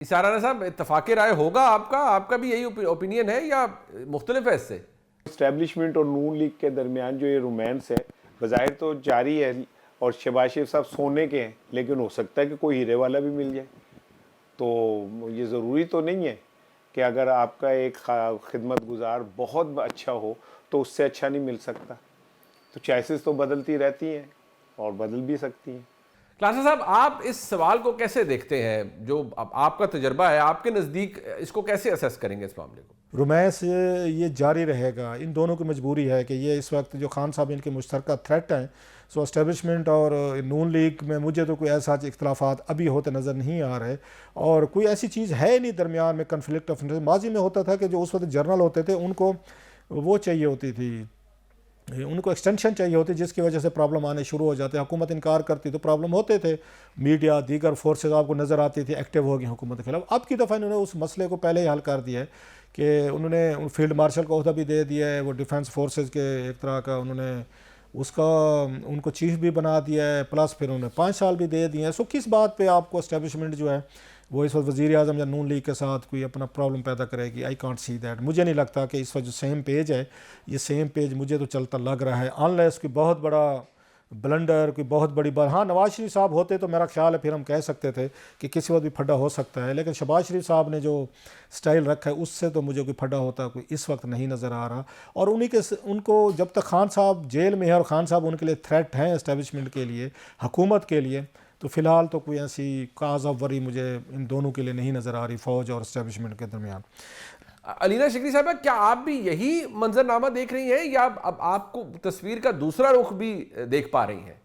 इसारा साहब, इत्तफाक़ राय होगा आपका? आपका भी यही ओपिनियन है या मुख्तलिफ है इससे? इस्टेब्लिशमेंट और नून लीग के दरमियान जो ये रोमांस है बज़ाहिर तो जारी है और शहबाज शरीफ साहब सोने के हैं, लेकिन हो सकता है कि कोई हीरे वाला भी मिल जाए। तो ये ज़रूरी तो नहीं है कि अगर आपका एक खिदमत गुजार बहुत अच्छा हो तो उससे अच्छा नहीं मिल सकता। तो चॉइसेस तो बदलती रहती हैं और बदल भी सकती हैं। क्लासा साहब, आप इस सवाल को कैसे देखते हैं? जो आपका तजर्बा है, आपके नज़दीक इसको कैसे असेस करेंगे इस मामले को? रोमांस ये जारी रहेगा। इन दोनों की मजबूरी है कि ये इस वक्त जो खान साहब इनके मुश्तरका थ्रेट हैं, सो इस्टेब्लिशमेंट और नून लीग में मुझे तो कोई ऐसा इख्तलाफात अभी होते नज़र नहीं आ रहे और कोई ऐसी चीज़ है नहीं दरमियान में कन्फ्लिक्ट ऑफ इंटरेस्ट। माजी में होता था कि जो उस वक्त जर्नल होते थे उनको वो चाहिए होती थी, उनको एक्सटेंशन चाहिए होती, जिसकी वजह से प्रॉब्लम आने शुरू हो जाते। हुकूमत इनकार करती तो प्रॉब्लम होते थे। मीडिया दीगर फोर्सेस आपको नज़र आती थी एक्टिव हो गई हुकूमत के खिलाफ। अब की दफ़ा इन्होंने उस मसले को पहले ही हल कर दिया है कि उन्होंने फील्ड मार्शल का ओहदा भी दे दिया है, वो डिफेंस फोर्सेस के एक तरह का उन्होंने उसका उनको चीफ भी बना दिया है, प्लस फिर उन्होंने 5 साल भी दे दिए हैं। सो किस बात पे आपको इस्टेब्लिशमेंट जो है वो इस वक्त वज़ीर आज़म या नून लीग के साथ कोई अपना प्रॉब्लम पैदा करेगी? I can't see that. मुझे नहीं लगता कि इस वक्त जो सेम पेज है, ये सेम पेज मुझे तो चलता लग रहा है, अनलेस कोई बहुत बड़ा ब्लंडर, कोई बहुत बड़ी बात। हाँ, नवाज शरीफ साहब होते तो मेरा ख्याल है फिर हम कह सकते थे कि किसी वक्त भी फड्डा हो सकता है, लेकिन शहबाज शरीफ साहब ने जो स्टाइल रखा है उससे तो मुझे कोई फड्डा होता कोई इस वक्त नहीं नज़र आ रहा। और उनको जब तक खान साहब जेल में है और खान साहब उनके लिए थ्रेट हैं इस्टेब्लिशमेंट के लिए, हुकूमत के लिए, तो फ़िलहाल तो कोई ऐसी काज ऑफ वरी मुझे इन दोनों के लिए नहीं नज़र आ रही, फ़ौज और इस्टेब्लिशमेंट के दरमियान। अलीना शिकरी साहब, क्या आप भी यही मंजरनामा देख रही हैं या अब आपको तस्वीर का दूसरा रुख भी देख पा रही हैं?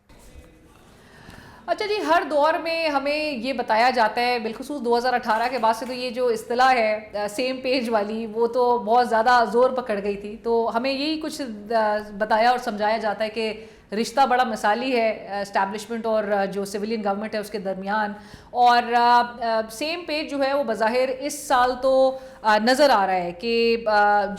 अच्छा जी, हर दौर में हमें ये बताया जाता है, बिलखुसूस 2018 के बाद से तो ये जो इस्तिलाह है सेम पेज वाली, वो तो बहुत ज़्यादा ज़ोर पकड़ गई थी। तो हमें यही कुछ बताया और समझाया जाता है कि रिश्ता बड़ा मिसाली है एस्टैब्लिशमेंट और जो सिविलियन गवर्नमेंट है उसके दरमियान। और सेम पेज जो है वो बज़ाहिर इस साल तो नज़र आ रहा है कि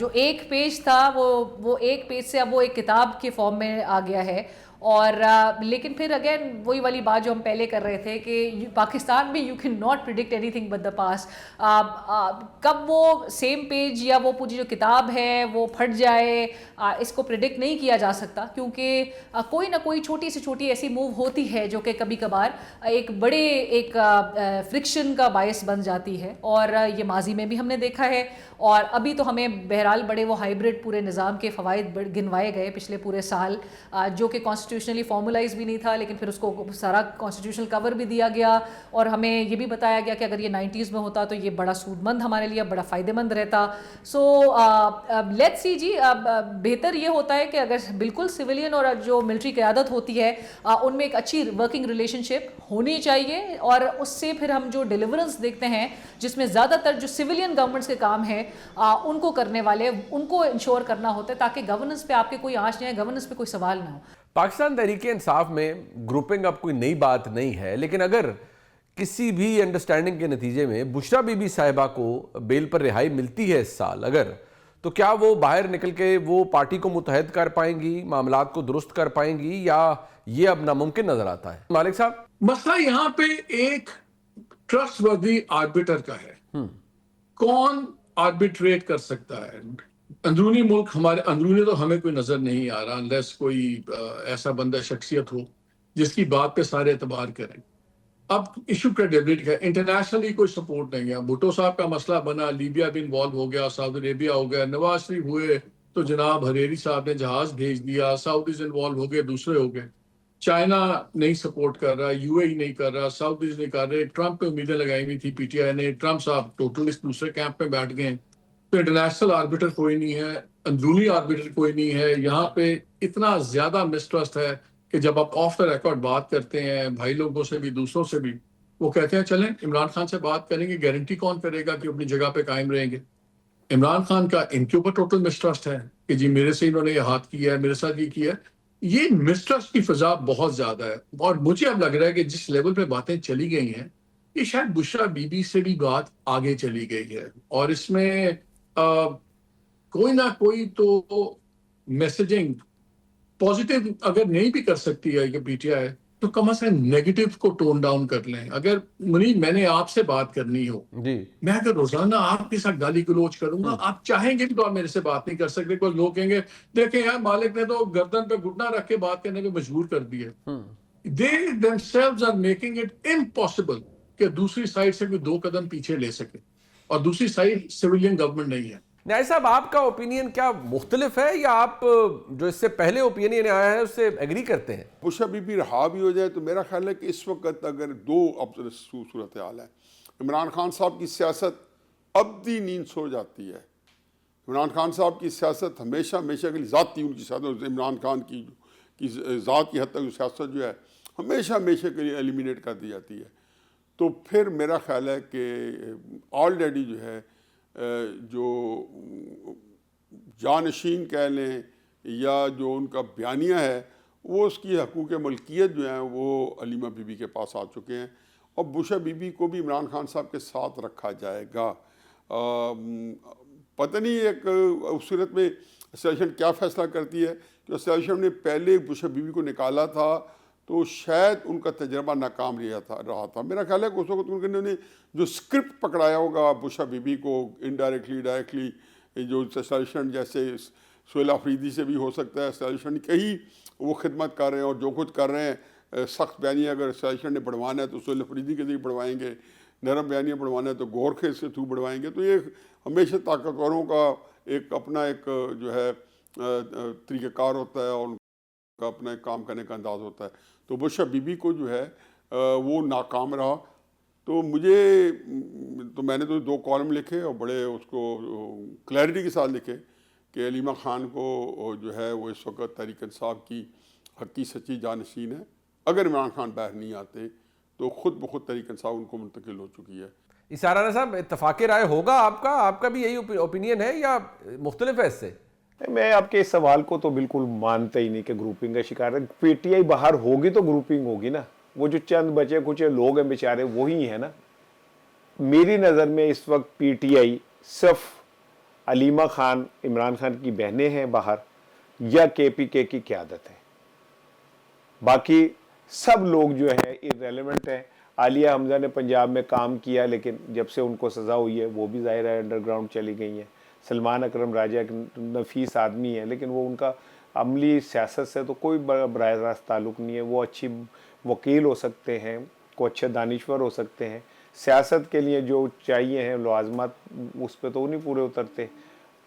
जो एक पेज था वो एक पेज से अब वो एक किताब के फॉर्म में आ गया है। और लेकिन फिर अगेन वही वाली बात जो हम पहले कर रहे थे कि पाकिस्तान में you can not predict anything but the past. कब वो सेम पेज या वो पूरी जो किताब है वो फट जाए, इसको प्रिडिक्ट नहीं किया जा सकता, क्योंकि कोई ना कोई छोटी से छोटी ऐसी मूव होती है जो कि कभी कभार एक बड़े एक फ्रिक्शन का बायस बन जाती है। और ये माजी में भी हमने देखा है और अभी तो हमें बहरहाल बड़े वो हाइब्रिड पूरे निज़ाम के फ़वाइद गिनवाए गए पिछले पूरे साल, जो कि कॉन्स्टिट्यूशनली फॉर्मुलाइज भी नहीं था, लेकिन फिर उसको सारा कॉन्स्टिट्यूशनल कवर भी दिया गया और हमें ये भी बताया गया कि अगर ये 90s में होता तो ये बड़ा सूदमंद हमारे लिए बड़ा फ़ायदेमंद रहता। सो लेट्स सी जी, बेहतर ये होता है कि अगर बिल्कुल सिविलियन और जो मिलिट्री क़यादत होती है उनमें एक अच्छी वर्किंग रिलेशनशिप होनी चाहिए और उससे फिर हम जो डिलीवरेंस देखते हैं जिसमें ज़्यादातर जो सिविलियन गवर्नमेंट्स के काम है उनको करने वाले, उनको इंश्योर करना होता है ताकि गवर्नेंस पे आपके कोई आँच नहीं है, गवर्नेंस पे कोई सवाल ना हो। पाकिस्तान तहरीक इंसाफ में ग्रुपिंग अब कोई नई बात नहीं है, लेकिन अगर किसी भी अंडरस्टैंडिंग के नतीजे में बुशरा बीबी साहिबा को बेल पर रिहाई मिलती है इस साल, अगर तो क्या वो बाहर निकल के वो पार्टी को मुतहद कर पाएंगी, मामलात को दुरुस्त कर पाएंगी, या ये अब नामुमकिन नजर आता है? मालिक साहब, मसला यहाँ पे एक ट्रस्टवर्दी आर्बिटर का है। कौन आर्बिट्रेट कर सकता है? अंदरूनी मुल्क, हमारे अंदरूनी तो हमें कोई नजर नहीं आ रहा, अनलेस कोई ऐसा बंदा शख्सियत हो जिसकी बात पे सारे एतबार करें। अब इशू क्रेडिबिलिटी का, इंटरनेशनली कोई सपोर्ट नहीं है। भुट्टो साहब का मसला बना, लीबिया भी इन्वॉल्व हो गया, सऊदी अरेबिया हो गया, नवाज शरीफ हुए तो जनाब हरेरी साहब ने जहाज भेज दिया, सऊदीज इन्वॉल्व हो गए, दूसरे हो गए। चाइना नहीं सपोर्ट कर रहा, यूएई नहीं कर रहा, सऊदीज नहीं कर रहे। ट्रंप पे उम्मीदें लगाई हुई थी पीटीआई ने, ट्रंप साहब टोटल इस दूसरे कैंप में बैठ गए। तो इंटरनेशनल आर्बिटर कोई नहीं है, अंदरूनी आर्बिटर कोई नहीं है। यहाँ पे इतना ज्यादा मिसट्रस्ट है कि जब आप ऑफ द रिकॉर्ड बात करते हैं भाई लोगों से भी दूसरों से भी, वो कहते हैं चलें इमरान खान से बात करेंगे, गारंटी कौन करेगा कि अपनी जगह पे कायम रहेंगे। इमरान खान का इनके ऊपर टोटल मिसट्रस्ट है कि जी मेरे से इन्होंने ये हाथ किया है, मेरे साथ ये किया है। ये मिसट्रस्ट की फिजा बहुत ज्यादा है और मुझे अब लग रहा है कि जिस लेवल पे बातें चली गई हैं, ये शायद बुशरा बीबी से भी बात आगे चली गई है और इसमें कोई ना कोई तो मैसेजिंग पॉजिटिव अगर नहीं भी कर सकती है कि पीटीआई, तो कम से कम नेगेटिव को टोन डाउन कर लें। अगर मुनीब मैंने आपसे बात करनी हो, जी मैं अगर रोजाना आपके साथ गाली गलोच करूंगा, आप चाहेंगे भी तो आप मेरे से बात नहीं कर सकते। कोई लोग कहेंगे देखें यार मालिक ने तो गर्दन पे घुटना रख के बात करने पे मजबूर कर दिया। They themselves are making it impossible कि दूसरी साइड से कोई 2 कदम पीछे ले सके, और दूसरी साइड सिविलियन गवर्नमेंट नहीं है। न्याय साहब, आपका ओपिनियन क्या मुख्तलिफ है या आप जो इससे पहले ओपिनियन आया है उससे एग्री करते हैं? बुशरा बीबी रहा भी हो जाए तो मेरा ख्याल है कि इस वक्त अगर दो सूरत हाल है। इमरान खान साहब की सियासत अब्दी नींद सो जाती है। इमरान खान साहब की सियासत हमेशा हमेशा के लिए ज़ाती उनकी सियासत, इमरान खान की ज़ात की हद तक सियासत जो है हमेशा हमेशा के लिए एलिमिनेट कर दी जाती है। तो फिर मेरा ख्याल है कि ऑलरेडी जो है जो जानशीन कह लें या जो उनका बयानिया है वो उसकी हकूक़ मलकियत जो है वो अलीमा बीबी के पास आ चुके हैं, और बुशरा बीबी को भी इमरान खान साहब के साथ रखा जाएगा। पता नहीं एक उस सूरत में एसोसिएशन क्या फ़ैसला करती है कि एसोसिएशन ने पहले बुशरा बीबी को निकाला था तो शायद उनका तजर्बा नाकाम रहा था। मेरा ख्याल है कि उस वक्त उन्होंने जो स्क्रिप्ट पकड़ाया होगा बुशरा बीबी को इनडायरेक्टली डायरेक्टली, जो एसोसिएशन जैसे सोहेल अफरीदी से भी हो सकता है, एसोसिएशन कहीं वो खिदमत कर रहे हैं और जो कुछ कर रहे हैं सख्त बयानिया अगर एसोसिएशन ने बढ़वाना है तो सोहेल अफरीदी के जरिए बढ़वाएंगे, नरम बयानिया बढ़वाना है तो गौर के से थ्रू बढ़वाएंगे। तो ये हमेशा ताकतवरों का एक अपना एक जो है तरीक़ाकार होता है और उनका अपना एक काम करने का अंदाज़ होता है। तो बुशरा बीबी को जो है वो नाकाम रहा। तो मैंने तो 2 कॉलम लिखे और बड़े उसको क्लैरिटी के साथ लिखे कि अलीमा ख़ान को जो है वो इस वक्त तहरीक इंसाफ की हकी सच्ची जानशीन है। अगर इमरान खान बाहर नहीं आते तो ख़ुद ब खुद तहरीक इंसाफ उनको मुंतकिल हो चुकी है। इसाराना साहब, इत्तफाक़ राय होगा आपका भी यही ओपिनियन है या मुख्तलिफ है इससे? मैं आपके इस सवाल को तो बिल्कुल मानता ही नहीं कि ग्रुपिंग का शिकार है। पीटीआई बाहर होगी तो ग्रुपिंग होगी ना, वो जो चंद बचे कुछ लोग हैं बेचारे वही है ना। मेरी नज़र में इस वक्त पीटीआई सिर्फ अलीमा खान, इमरान खान की बहनें हैं बाहर, या केपीके की क़यादत है। बाकी सब लोग जो है इररेलेवेंट हैं। आलिया हमजा ने पंजाब में काम किया लेकिन जब से उनको सज़ा हुई है वो भी ज़ाहिर है अंडरग्राउंड चली गई हैं। सलमान अकरम राजा एक नफीस आदमी है लेकिन वो उनका अमली सियासत से तो कोई बराह रास्त ताल्लुक़ नहीं है। वो अच्छी वकील हो सकते हैं, को अच्छे दानिश्वर हो सकते हैं, सियासत के लिए जो चाहिए हैं लवाजमात उस पर तो नहीं पूरे उतरते।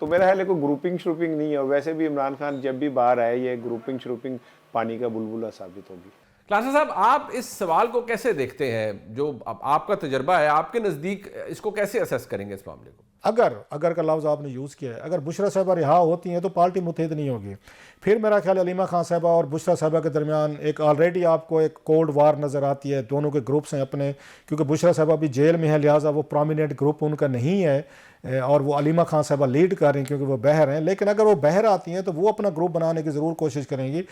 तो मेरा ख्याल है कोई ग्रुपिंग श्रुपिंग नहीं है। और वैसे भी इमरान खान जब भी बाहर आए ये ग्रुपिंग श्रुपिंग पानी का बुलबुला साबित होगी। क्लासा साहब, आप इस सवाल को कैसे देखते हैं? जो आपका तजर्बा है, आपके नज़दीक इसको कैसे असेस करेंगे इस मामले को? अगर का लफ्ज़ आपने यूज़ किया है, अगर बुशरा साहबा रिहा होती हैं तो पार्टी मुत्तहिद नहीं होगी। फिर मेरा ख्याल अलीमा खान साहबा और बुशरा साहबा के दरमियान एक ऑलरेडी आपको एक कोल्ड वार नज़र आती है। दोनों के ग्रुप्स हैं अपने, क्योंकि बुशरा साहबा भी जेल में है, लिहाजा वो प्रोमिनेंट ग्रुप उनका नहीं है और वो अलीमा खान साहबा लीड कर रही हैं क्योंकि वो बहर हैं। लेकिन अगर वो बहर आती हैं तो वो अपना ग्रुप बनाने की ज़रूर कोशिश करेंगी।